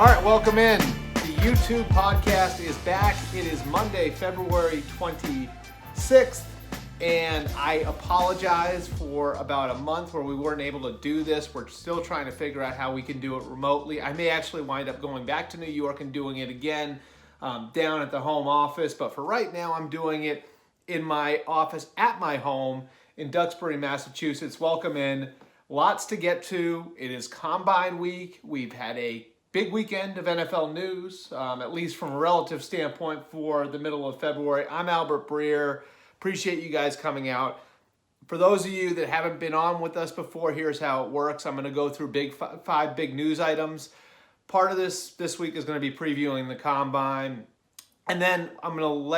All right, welcome in. The YouTube podcast is back. It is Monday, February 26th, and I apologize for about a month where we weren't able to do this. We're still trying to figure out how we can do it remotely. I may actually wind up going back to New York and doing it again down at the home office, but for right now, I'm doing it in my office at my home in Duxbury, Massachusetts. Welcome in. Lots to get to. It is Combine Week. We've had a big weekend of NFL news, at least from a relative standpoint for the middle of February. I'm Albert Breer. Appreciate you guys coming out. For those of you that haven't been on with us before, here's how it works. I'm going to go through five big news items. Part of this week is going to be previewing the Combine. And then I'm going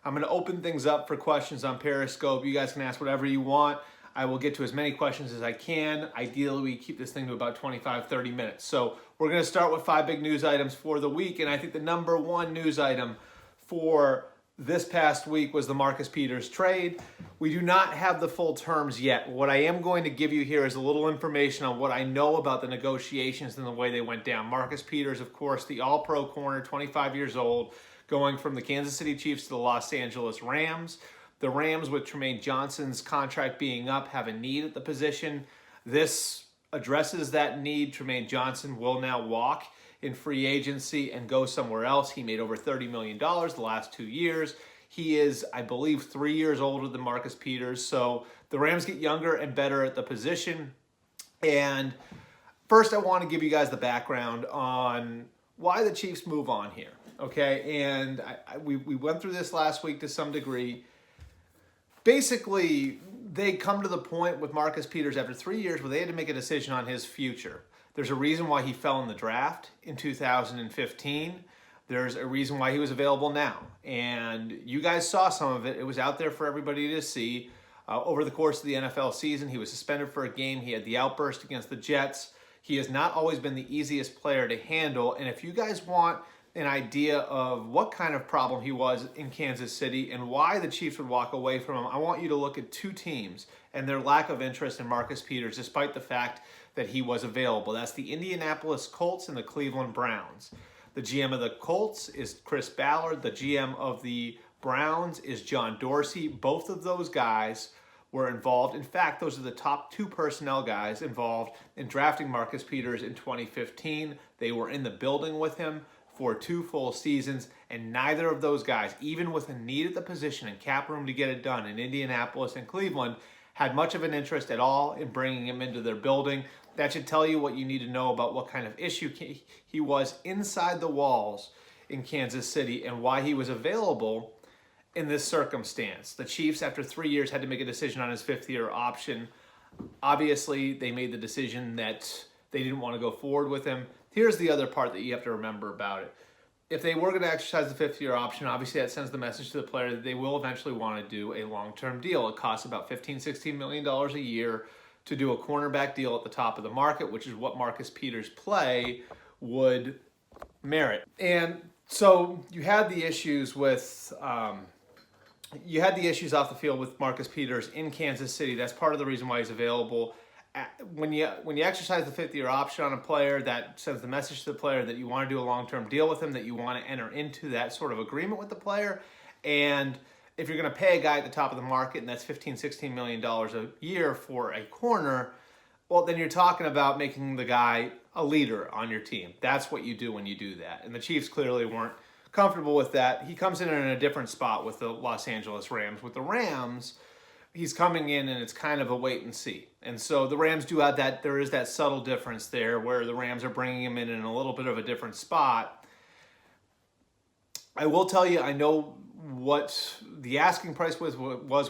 to open things up for questions on Periscope. You guys can ask whatever you want. I will get to as many questions as I can. Ideally, we keep this thing to about 25, 30 minutes. So we're going to start with five big news items for the week. And I think the number one news item for this past week was the Marcus Peters trade. We do not have the full terms yet. What I am going to give you here is a little information on what I know about the negotiations and the way they went down. Marcus Peters, of course, the all-pro corner, 25 years old, going from the Kansas City Chiefs to the Los Angeles Rams. The Rams, with Tremaine Johnson's contract being up, have a need at the position. This addresses that need. Tremaine Johnson will now walk in free agency and go somewhere else. He made over $30 million the last 2 years. He is, I believe, 3 years older than Marcus Peters. So the Rams get younger and better at the position. And first, I want to give you guys the background on why the Chiefs move on here. Okay, and we went through this last week to some degree. Basically, they come to the point with Marcus Peters after 3 years where they had to make a decision on his future. There's a reason why he fell in the draft in 2015. There's a reason why he was available now. And you guys saw some of it. It was out there for everybody to see. Over the course of the NFL season, he was suspended for a game. He had the outburst against the Jets. He has not always been the easiest player to handle. And if you guys want an idea of what kind of problem he was in Kansas City and why the Chiefs would walk away from him, I want you to look at two teams and their lack of interest in Marcus Peters, despite the fact that he was available. That's the Indianapolis Colts and the Cleveland Browns. The GM of the Colts is Chris Ballard. The GM of the Browns is John Dorsey. Both of those guys were involved. In fact, those are the top two personnel guys involved in drafting Marcus Peters in 2015. They were in the building with him for 2 full seasons, and neither of those guys, even with a need at the position and cap room to get it done in Indianapolis and Cleveland, had much of an interest at all in bringing him into their building. That should tell you what you need to know about what kind of issue he was inside the walls in Kansas City and why he was available in this circumstance. The Chiefs, after 3 years, had to make a decision on his 5th-year option. Obviously, they made the decision that they didn't want to go forward with him. Here's the other part that you have to remember about it. If they were going to exercise the 5th-year option, obviously that sends the message to the player that they will eventually want to do a long-term deal. It costs about $15-16 million a year to do a cornerback deal at the top of the market, which is what Marcus Peters' play would merit. And so you had the issues with off the field with Marcus Peters in Kansas City. That's part of the reason why he's available. When you exercise the 5th-year option on a player, that sends the message to the player that you want to do a long-term deal with him, that you want to enter into that sort of agreement with the player. And if you're going to pay a guy at the top of the market, and that's $15-16 million a year for a corner, well, then you're talking about making the guy a leader on your team. That's what you do when you do that. And the Chiefs clearly weren't comfortable with that. He comes in a different spot with the Los Angeles Rams. With the Rams, he's coming in and it's kind of a wait and see. And so the Rams do have that, there is that subtle difference there where the Rams are bringing him in a little bit of a different spot. I will tell you, I know what the asking price was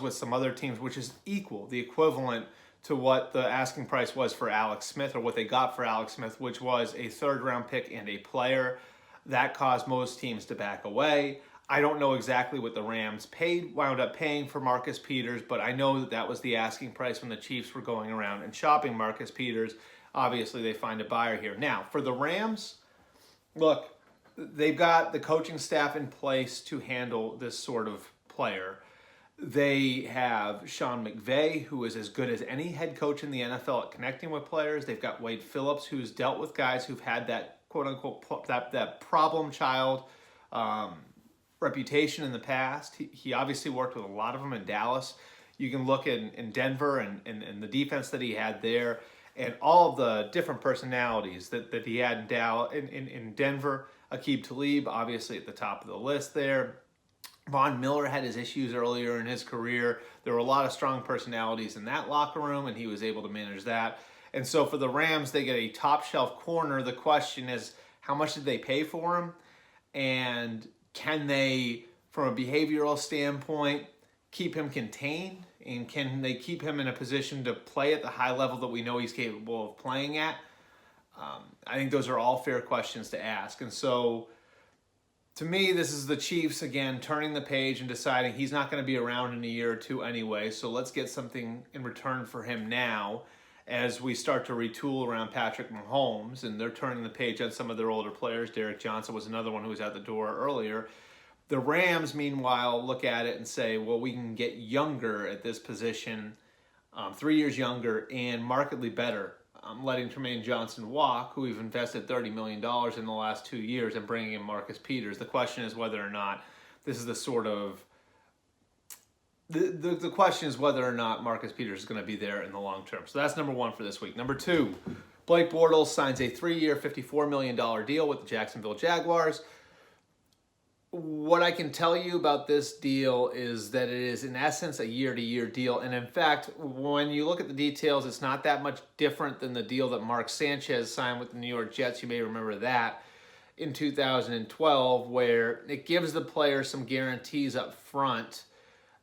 with some other teams, which is the equivalent to what the asking price was for Alex Smith, or what they got for Alex Smith, which was a 3rd-round pick and a player. That caused most teams to back away. I don't know exactly what the Rams wound up paying for Marcus Peters, but I know that was the asking price when the Chiefs were going around and shopping Marcus Peters. Obviously, they find a buyer here. Now, for the Rams, look, they've got the coaching staff in place to handle this sort of player. They have Sean McVay, who is as good as any head coach in the NFL at connecting with players. They've got Wade Phillips, who's dealt with guys who've had that quote unquote that problem child reputation in the past. He obviously worked with a lot of them in Dallas. You can look in Denver and the defense that he had there, and all of the different personalities that he had in Denver. Aqib Talib, obviously at the top of the list there. Von Miller had his issues earlier in his career. There were a lot of strong personalities in that locker room, and he was able to manage that. And so for the Rams, they get a top shelf corner. The question is, how much did they pay for him? And can they, from a behavioral standpoint, keep him contained? And can they keep him in a position to play at the high level that we know he's capable of playing at? I think those are all fair questions to ask. And so, to me, this is the Chiefs, again, turning the page and deciding he's not going to be around in a year or two anyway, so let's get something in return for him now as we start to retool around Patrick Mahomes, and they're turning the page on some of their older players. Derek Johnson was another one who was out the door earlier. The Rams, meanwhile, look at it and say, well, we can get younger at this position, 3 years younger, and markedly better. Letting Tremaine Johnson walk, who we've invested $30 million in the last 2 years, and bringing in Marcus Peters. The question is whether or not this is the sort of... The question is whether or not Marcus Peters is going to be there in the long term. So that's number one for this week. Number two, Blake Bortles signs a 3-year, $54 million deal with the Jacksonville Jaguars. What I can tell you about this deal is that it is, in essence, a year-to-year deal. And in fact, when you look at the details, it's not that much different than the deal that Mark Sanchez signed with the New York Jets. You may remember that in 2012, where it gives the player some guarantees up front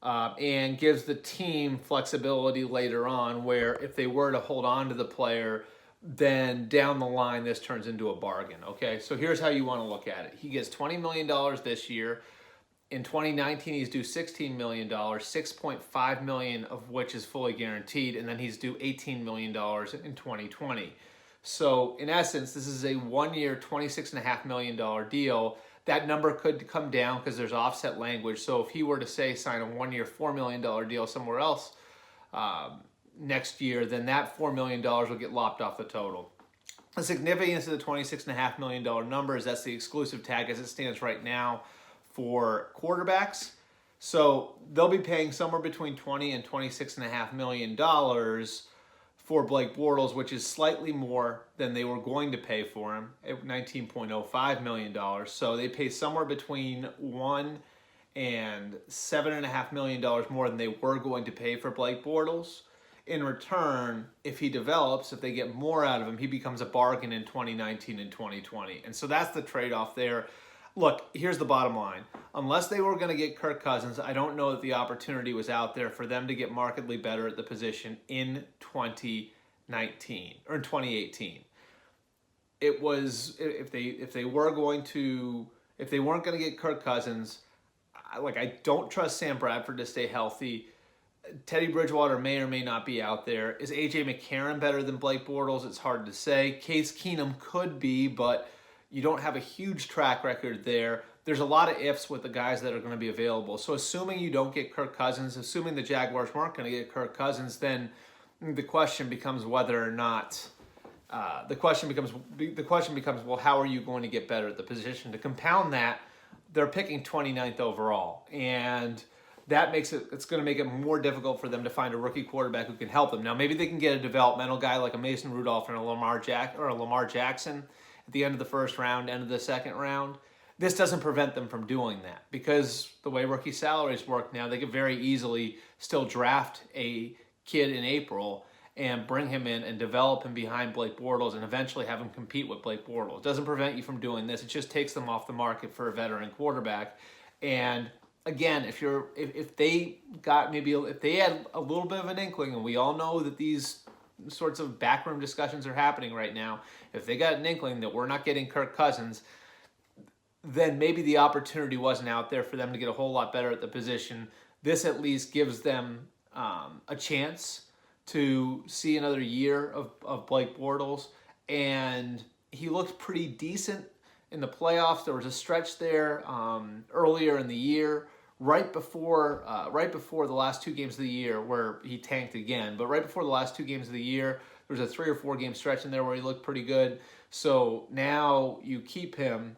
and gives the team flexibility later on, where if they were to hold on to the player, then down the line, this turns into a bargain, okay? So here's how you want to look at it. He gets $20 million this year. In 2019, he's due $16 million, $6.5 million of which is fully guaranteed, and then he's due $18 million in 2020. So in essence, this is a 1-year, $26.5 million deal. That number could come down because there's offset language. So if he were to, say, sign a 1-year, $4 million deal somewhere else, next year, then that $4 million will get lopped off the total. The significance of the $26.5 million number is that's the exclusive tag as it stands right now for quarterbacks. So they'll be paying somewhere between $20 and $26.5 million for Blake Bortles, which is slightly more than they were going to pay for him at $19.05 million. So they pay somewhere between $1 and $7.5 million more than they were going to pay for Blake Bortles. In return, if he develops, if they get more out of him, he becomes a bargain in 2019 and 2020. And so that's the trade-off there. Look, here's the bottom line. Unless they were going to get Kirk Cousins, I don't know that the opportunity was out there for them to get markedly better at the position in 2019 or in 2018. It was, if they weren't going to get Kirk Cousins, I don't trust Sam Bradford to stay healthy. Teddy Bridgewater may or may not be out there. Is A.J. McCarron better than Blake Bortles? It's hard to say. Case Keenum could be, but you don't have a huge track record there. There's a lot of ifs with the guys that are going to be available. So assuming you don't get Kirk Cousins, assuming the Jaguars weren't going to get Kirk Cousins, then the question becomes whether or not the question becomes, well, how are you going to get better at the position? To compound that, they're picking 29th overall, and that makes it's going to make it more difficult for them to find a rookie quarterback who can help them. Now, maybe they can get a developmental guy like a Mason Rudolph and a Lamar Jackson at the end of the first round, end of the second round. This doesn't prevent them from doing that because the way rookie salaries work now, they could very easily still draft a kid in April and bring him in and develop him behind Blake Bortles and eventually have him compete with Blake Bortles. It doesn't prevent you from doing this. It just takes them off the market for a veteran quarterback. And again, if they had a little bit of an inkling, and we all know that these sorts of backroom discussions are happening right now, if they got an inkling that we're not getting Kirk Cousins, then maybe the opportunity wasn't out there for them to get a whole lot better at the position. This at least gives them a chance to see another year of Blake Bortles, and he looked pretty decent in the playoffs. There was a stretch there earlier in the year, right before the last two games of the year, where he tanked again. But right before the last two games of the year, There was a 3 or 4 game stretch in there where he looked pretty good. So now you keep him.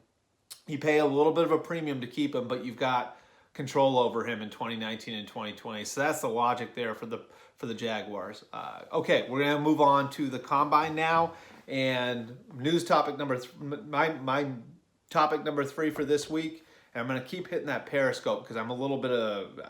You pay a little bit of a premium to keep him, but you've got control over him in 2019 and 2020. So that's the logic there for the Jaguars. Okay, we're gonna move on to the combine now, and news topic my topic number 3 for this week. And I'm gonna keep hitting that Periscope because I'm a little bit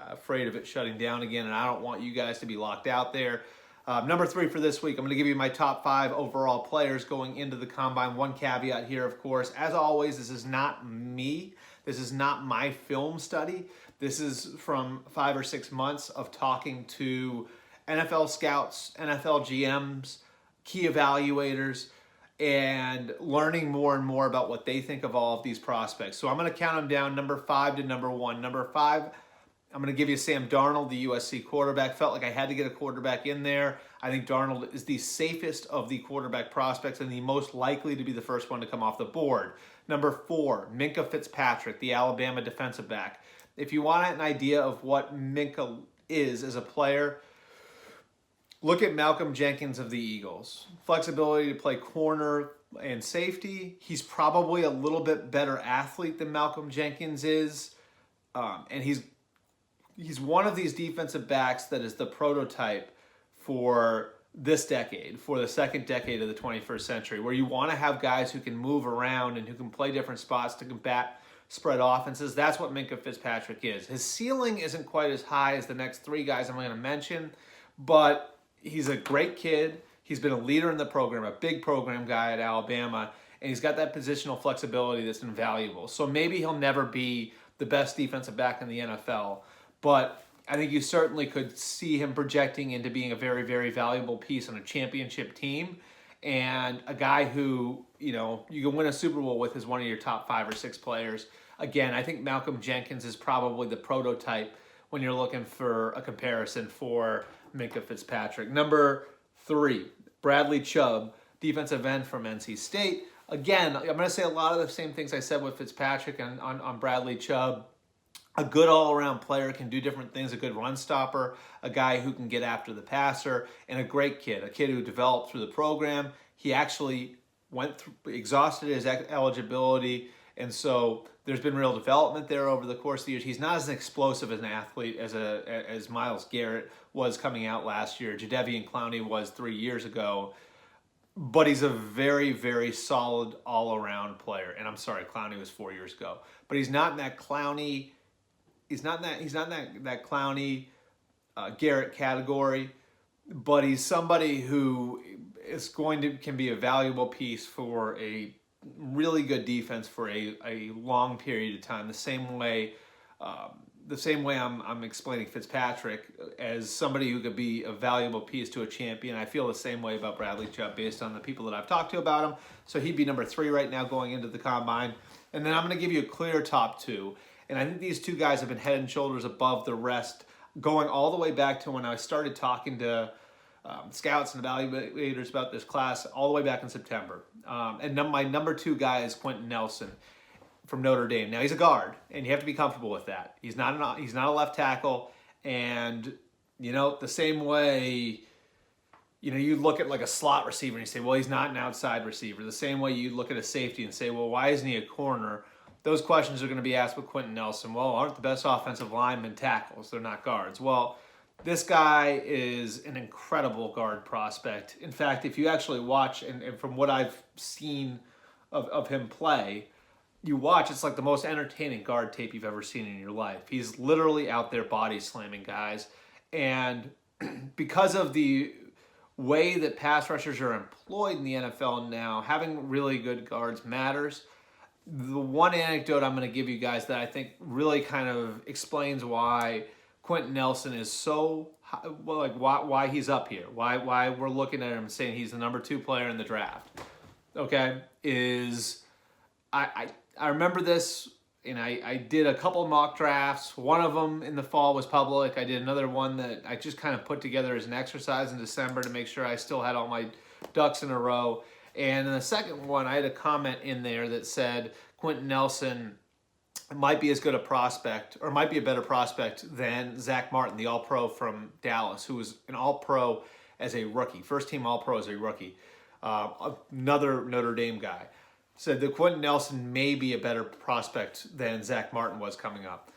afraid of it shutting down again, and I don't want you guys to be locked out there. Number 3 for this week, I'm going to give you my top 5 overall players going into the combine. One caveat here, of course. As always, this is not me. This is not my film study. This is from 5 or 6 months of talking to NFL scouts, NFL GMs, key evaluators, and learning more and more about what they think of all of these prospects. So I'm going to count them down, number 5 to number 1. Number 5, I'm going to give you Sam Darnold, the USC quarterback. Felt like I had to get a quarterback in there. I think Darnold is the safest of the quarterback prospects and the most likely to be the first one to come off the board. Number 4, Minkah Fitzpatrick, the Alabama defensive back. If you want an idea of what Minkah is as a player, look at Malcolm Jenkins of the Eagles. Flexibility to play corner and safety. He's probably a little bit better athlete than Malcolm Jenkins is. And he's one of these defensive backs that is the prototype for this decade, for the second decade of the 21st century, where you want to have guys who can move around and who can play different spots to combat spread offenses. That's what Minkah Fitzpatrick is. His ceiling isn't quite as high as the next 3 guys I'm going to mention, but he's a great kid. He's been a leader in the program, a big program guy at Alabama, and he's got that positional flexibility that's invaluable. So maybe he'll never be the best defensive back in the NFL, but I think you certainly could see him projecting into being a very, very valuable piece on a championship team, and a guy who, you can win a Super Bowl with as one of your top 5 or 6 players. Again, I think Malcolm Jenkins is probably the prototype when you're looking for a comparison for Minkah Fitzpatrick. Number 3, Bradley Chubb, defensive end from NC State. Again, I'm going to say a lot of the same things I said with Fitzpatrick and on Bradley Chubb. A good all-around player, can do different things, a good run stopper, a guy who can get after the passer, and a great kid, a kid who developed through the program. He actually exhausted his eligibility, and so there's been real development there over the course of the years. He's not as explosive as an athlete as Myles Garrett was coming out last year. Jadeveon Clowney was 3 years ago, but he's a very, very solid all-around player. And I'm sorry, Clowney was 4 years ago, but he's not in that Clowney. He's not in that Clowney Garrett category, but he's somebody who can be a valuable piece for a really good defense for a long period of time. The same way I'm explaining Fitzpatrick as somebody who could be a valuable piece to a champion. I feel the same way about Bradley Chubb based on the people that I've talked to about him. So he'd be number 3 right now going into the combine. And then I'm going to give you a clear top 2. And I think these 2 guys have been head and shoulders above the rest, going all the way back to when I started talking to scouts and evaluators about this class all the way back in September. And my number 2 guy is Quentin Nelson from Notre Dame. Now, he's a guard, and you have to be comfortable with that. He's not a left tackle, and the same way you look at like a slot receiver and you say, well, he's not an outside receiver. The same way you look at a safety and say, well, why isn't he a corner? Those questions are going to be asked with Quentin Nelson. Well, aren't the best offensive linemen tackles? They're not guards. Well, this guy is an incredible guard prospect. In fact, if you actually watch, and from what I've seen of him play, you watch, it's like the most entertaining guard tape you've ever seen in your life. He's literally out there body slamming guys. And because of the way that pass rushers are employed in the NFL now, having really good guards matters. The one anecdote I'm going to give you guys that I think really kind of explains why Quentin Nelson is so, why he's up here, why we're looking at him and saying he's the number 2 player in the draft, okay, is I remember this, and I did a couple mock drafts. One of them in the fall was public. I did another one that I just kind of put together as an exercise in December to make sure I still had all my ducks in a row. And in the second one, I had a comment in there that said Quentin Nelson might be as good a prospect, or might be a better prospect than Zach Martin, the All-Pro from Dallas, who was an All-Pro as a rookie. First team All-Pro as a rookie. Another Notre Dame guy said that Quentin Nelson may be a better prospect than Zach Martin was coming up.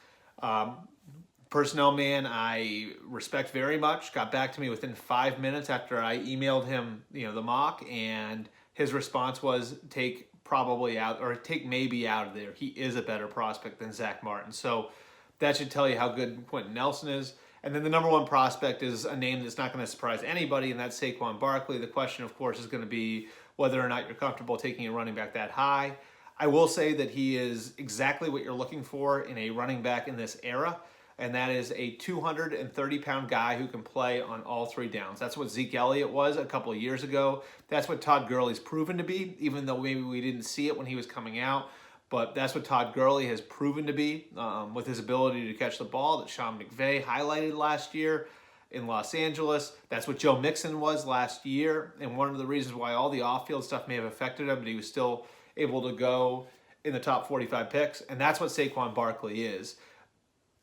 Personnel man I respect very much got back to me within 5 minutes after I emailed him, the mock, and his response was take probably out or take maybe out of there. He is a better prospect than Zach Martin. So that should tell you how good Quentin Nelson is. And then the number one prospect is a name that's not going to surprise anybody, and that's Saquon Barkley. The question, of course, is going to be whether or not you're comfortable taking a running back that high. I will say that he is exactly what you're looking for in a running back in this era, and that is a 230-pound guy who can play on all three downs. That's what Zeke Elliott was a couple of years ago. That's what Todd Gurley's proven to be, even though maybe we didn't see it when he was coming out. But that's what Todd Gurley has proven to be with his ability to catch the ball that Sean McVay highlighted last year in Los Angeles. That's what Joe Mixon was last year. And one of the reasons why all the off-field stuff may have affected him, but he was still able to go in the top 45 picks. And that's what Saquon Barkley is.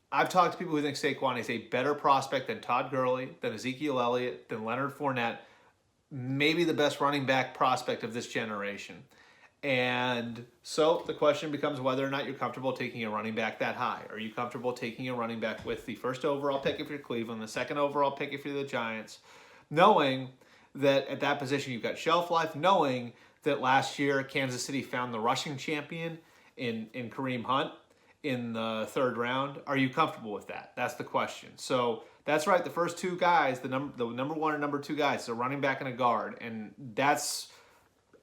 I've talked to people who think Saquon is a better prospect than Todd Gurley, than Ezekiel Elliott, than Leonard Fournette, maybe the best running back prospect of this generation. And so the question becomes whether or not you're comfortable taking a running back that high. Are you comfortable taking a running back with the first overall pick if you're Cleveland, the second overall pick if you're the Giants, knowing that at that position you've got shelf life, knowing that last year Kansas City found the rushing champion in Kareem Hunt in the third round? Are you comfortable with that? That's the question. So that's right. The first two guys, the number one and number two guys, a running back and a guard, and that's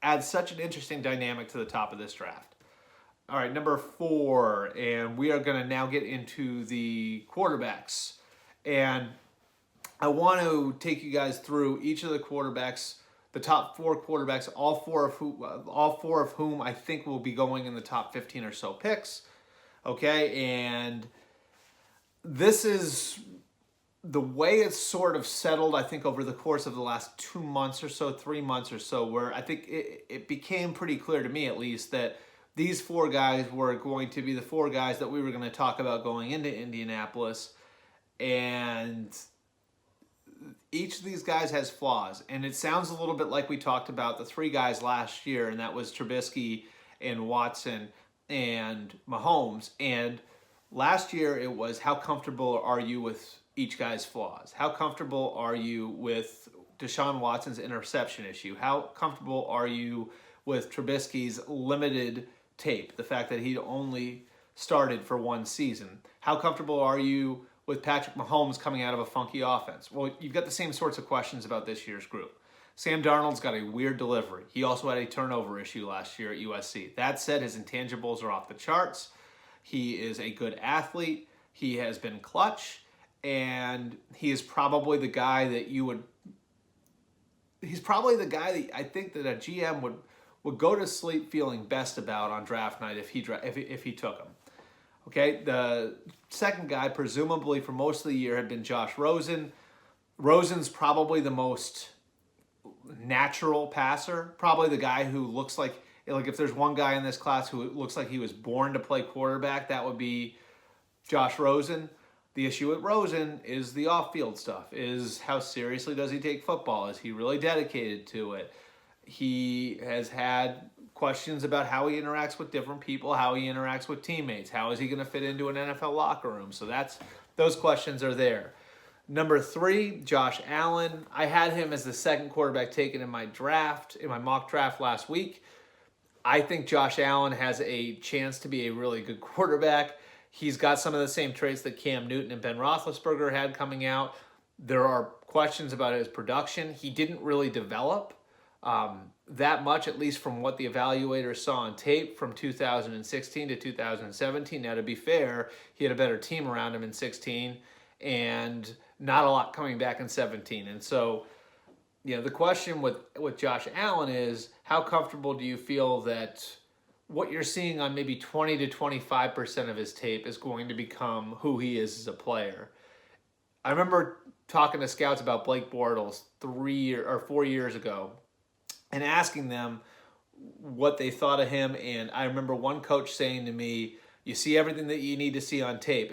adds such an interesting dynamic to the top of this draft. All right, number 4, and we are going to now get into the quarterbacks. And I want to take you guys through each of the quarterbacks, the top 4 quarterbacks, all four of whom I think will be going in the top 15 or so picks. Okay, and this is the way it's sort of settled, I think, over the course of the last 2 months or so, 3 months or so, where I think it became pretty clear to me, at least, that these 4 guys were going to be the 4 guys that we were going to talk about going into Indianapolis. And each of these guys has flaws. And it sounds a little bit like we talked about the 3 guys last year, and that was Trubisky and Watson and Mahomes. And last year it was, how comfortable are you with each guy's flaws? How comfortable are you with Deshaun Watson's interception issue? How comfortable are you with Trubisky's limited tape, the fact that he only started for 1 season? How comfortable are you with Patrick Mahomes coming out of a funky offense? Well, you've got the same sorts of questions about this year's group. Sam Darnold's got a weird delivery. He also had a turnover issue last year at USC. That said, his intangibles are off the charts. He is a good athlete. He has been clutch. And he is probably the guy that I think that a GM would go to sleep feeling best about on draft night if he took him. Okay, the second guy, presumably for most of the year, had been Josh Rosen. Rosen's probably the most natural passer, probably the guy who looks like if there's one guy in this class who looks like he was born to play quarterback, that would be Josh Rosen. The issue with Rosen is the off-field stuff, is how seriously does he take football? Is he really dedicated to it? He has had questions about how he interacts with different people, how he interacts with teammates, how is he going to fit into an NFL locker room? So those questions are there. Number 3, Josh Allen. I had him as the second quarterback taken in my mock draft last week. I think Josh Allen has a chance to be a really good quarterback. He's got some of the same traits that Cam Newton and Ben Roethlisberger had coming out. There are questions about his production. He didn't really develop that much, at least from what the evaluators saw on tape from 2016 to 2017. Now, to be fair, he had a better team around him in 16 and not a lot coming back in 17. And so, the question with Josh Allen is, how comfortable do you feel that what you're seeing on maybe 20 to 25% of his tape is going to become who he is as a player? I remember talking to scouts about Blake Bortles 4 years ago and asking them what they thought of him. And I remember one coach saying to me, you see everything that you need to see on tape.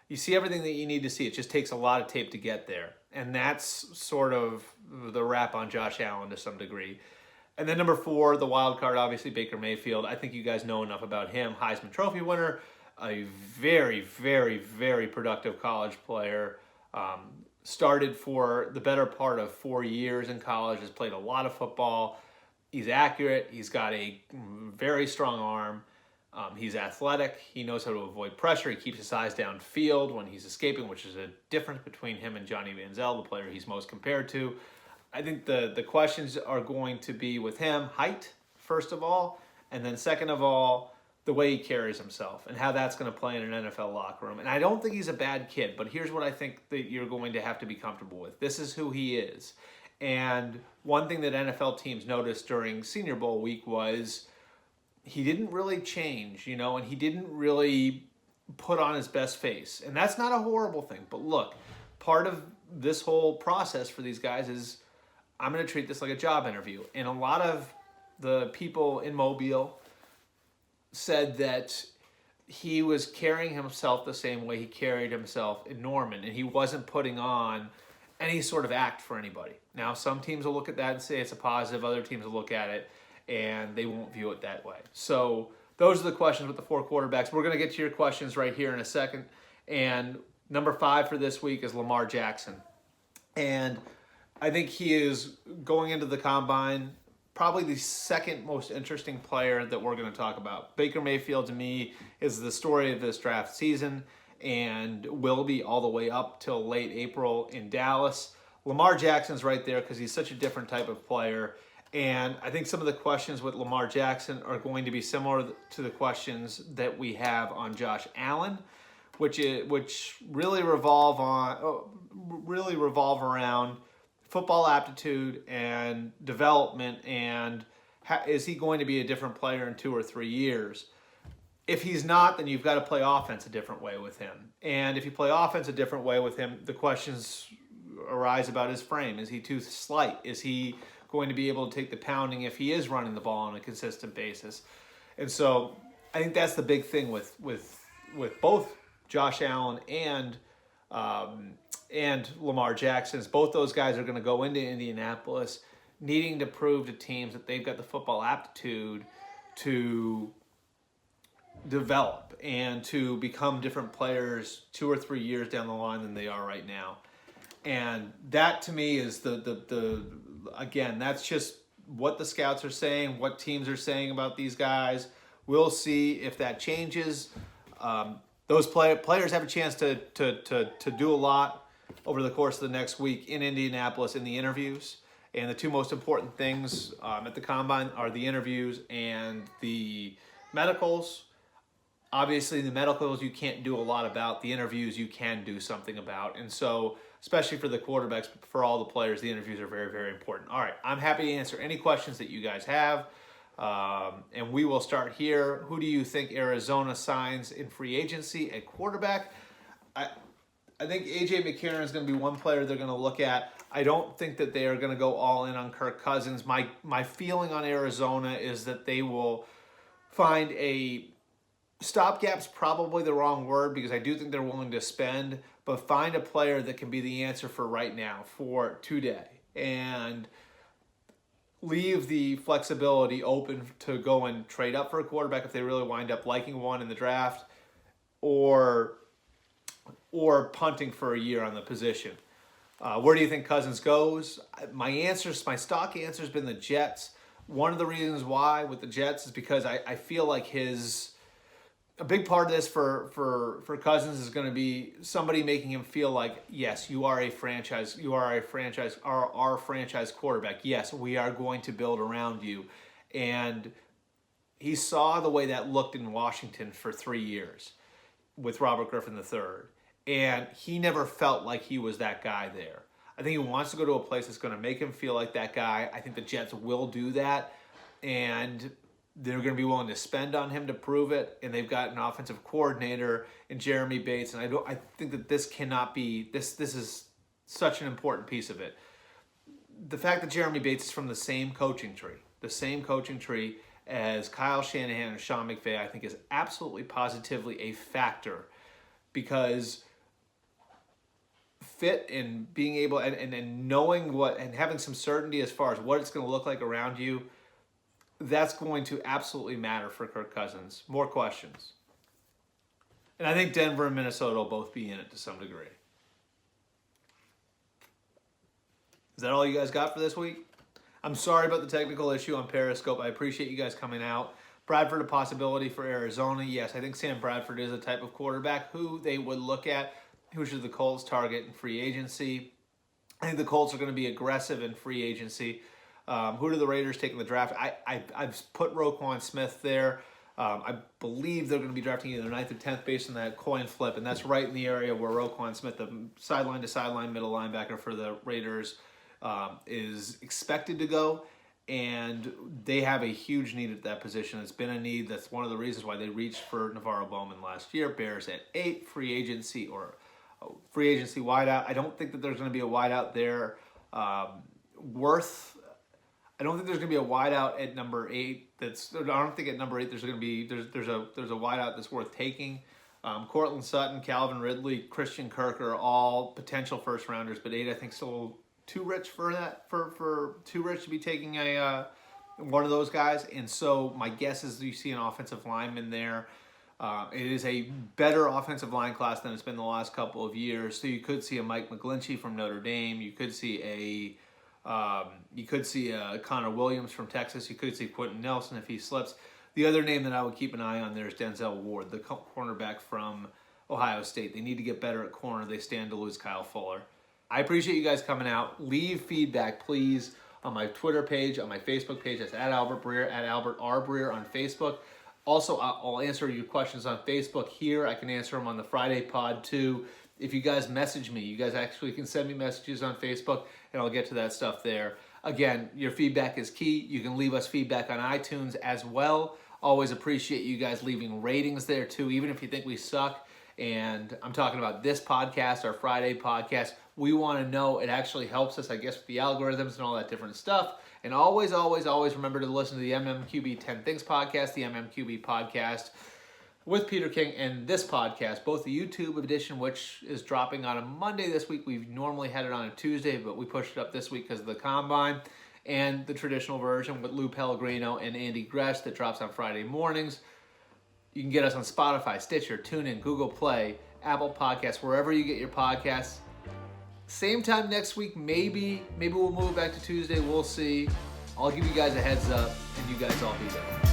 You see everything that you need to see. It just takes a lot of tape to get there. And that's sort of the wrap on Josh Allen to some degree. And then number 4, the wild card, obviously Baker Mayfield. I think you guys know enough about him. Heisman Trophy winner, a very, very, very productive college player. Started for the better part of 4 years in college, has played a lot of football. He's accurate. He's got a very strong arm. He's athletic. He knows how to avoid pressure. He keeps his eyes downfield when he's escaping, which is a difference between him and Johnny Manziel, the player he's most compared to. I think the questions are going to be with him, height, first of all, and then second of all, the way he carries himself and how that's going to play in an NFL locker room. And I don't think he's a bad kid, but here's what I think that you're going to have to be comfortable with. This is who he is. And one thing that NFL teams noticed during Senior Bowl week was he didn't really change, and he didn't really put on his best face. And that's not a horrible thing. But look, part of this whole process for these guys is I'm going to treat this like a job interview. And a lot of the people in Mobile said that he was carrying himself the same way he carried himself in Norman, and he wasn't putting on any sort of act for anybody. Now, some teams will look at that and say it's a positive. Other teams will look at it and they won't view it that way. So those are the questions with the 4 quarterbacks. We're going to get to your questions right here in a second. And number 5 for this week is Lamar Jackson. And I think he is going into the combine probably the second most interesting player that we're going to talk about. Baker Mayfield, to me, is the story of this draft season and will be all the way up till late April in Dallas. Lamar Jackson's right there because he's such a different type of player. And I think some of the questions with Lamar Jackson are going to be similar to the questions that we have on Josh Allen, which really revolve around football aptitude and development, and is he going to be a different player in 2 or 3 years? If he's not, then you've got to play offense a different way with him. And if you play offense a different way with him, the questions arise about his frame. Is he too slight? Is he going to be able to take the pounding if he is running the ball on a consistent basis? And so I think that's the big thing with both Josh Allen and Lamar Jackson. Both those guys are going to go into Indianapolis needing to prove to teams that they've got the football aptitude to develop and to become different players 2 or 3 years down the line than they are right now. And that to me is again, that's just what the scouts are saying, what teams are saying about these guys. We'll see if that changes. Those players have a chance to do a lot over the course of the next week in Indianapolis in the interviews. And the 2 most important things at the Combine are the interviews and the medicals. Obviously, the medicals you can't do a lot about. The interviews you can do something about. And so, especially for the quarterbacks, but for all the players, the interviews are very, very important. All right, I'm happy to answer any questions that you guys have. And we will start here. Who do you think Arizona signs in free agency at quarterback? I think A.J. McCarron is going to be one player they're going to look at. I don't think that they are going to go all in on Kirk Cousins. My feeling on Arizona is that they will find a stopgap's probably the wrong word because I do think they're willing to spend, but find a player that can be the answer for right now, for today, and leave the flexibility open to go and trade up for a quarterback if they really wind up liking one in the draft, or punting for a year on the position. Where do you think Cousins goes? My stock answer has been the Jets. One of the reasons why with the Jets is because I feel like a big part of this for Cousins is going to be somebody making him feel like, yes, our franchise quarterback. Yes, we are going to build around you. And he saw the way that looked in Washington for 3 years with Robert Griffin III. And he never felt like he was that guy there. I think he wants to go to a place that's going to make him feel like that guy. I think the Jets will do that. And they're going to be willing to spend on him to prove it, and they've got an offensive coordinator in Jeremy Bates, and I think that this cannot be this is such an important piece of it. The fact that Jeremy Bates is from the same coaching tree as Kyle Shanahan and Sean McVay, I think is absolutely positively a factor, because fit and being able and knowing what and having some certainty as far as what it's going to look like around you, that's going to absolutely matter for Kirk Cousins. More questions. And I think Denver and Minnesota will both be in it to some degree. Is that all you guys got for this week? I'm sorry about the technical issue on Periscope. I appreciate you guys coming out. Bradford, a possibility for Arizona. Yes, I think Sam Bradford is a type of quarterback who they would look at. Who should the Colts target in free agency? I think the Colts are going to be aggressive in free agency. Who do the Raiders take in the draft? I've put Roquan Smith there. I believe they're going to be drafting either 9th or 10th based on that coin flip, and that's right in the area where Roquan Smith, the sideline-to-sideline middle linebacker for the Raiders, is expected to go, and they have a huge need at that position. It's been a need. That's one of the reasons why they reached for Navarro Bowman last year. Bears at 8, free agency wideout. I don't think that there's going to be a wideout there I don't think there's going to be a wideout at number 8. I don't think at number 8 there's going to be there's a wideout that's worth taking. Cortland Sutton, Calvin Ridley, Christian Kirk are all potential first rounders, but 8 I think still too rich for that for too rich to be taking a one of those guys. And so my guess is you see an offensive lineman there. It is a better offensive line class than it's been the last couple of years. So you could see a Mike McGlinchey from Notre Dame. You could see a Connor Williams from Texas. You could see Quentin Nelson if he slips. The other name that I would keep an eye on there is Denzel Ward, the cornerback from Ohio State. They need to get better at corner. They stand to lose Kyle Fuller. I appreciate you guys coming out. Leave feedback, please, on my Twitter page, on my Facebook page. That's at Albert Breer, at Albert R. Breer on Facebook. Also, I'll answer your questions on Facebook here. I can answer them on the Friday pod too. If you guys message me, you guys actually can send me messages on Facebook, and I'll get to that stuff there. Again, your feedback is key. You can leave us feedback on iTunes as well. Always appreciate you guys leaving ratings there too, even if you think we suck. And I'm talking about this podcast, our Friday podcast. We want to know. It actually helps us, I guess, with the algorithms and all that different stuff. And always, always, always remember to listen to the MMQB 10 Things podcast, the MMQB podcast with Peter King, and this podcast, both the YouTube edition, which is dropping on a Monday this week. We've normally had it on a Tuesday, but we pushed it up this week because of the Combine, and the traditional version with Lou Pellegrino and Andy Gresh that drops on Friday mornings. You can get us on Spotify, Stitcher, TuneIn, Google Play, Apple Podcasts, wherever you get your podcasts. Same time next week, maybe we'll move back to Tuesday. We'll see. I'll give you guys a heads up, and you guys all be there.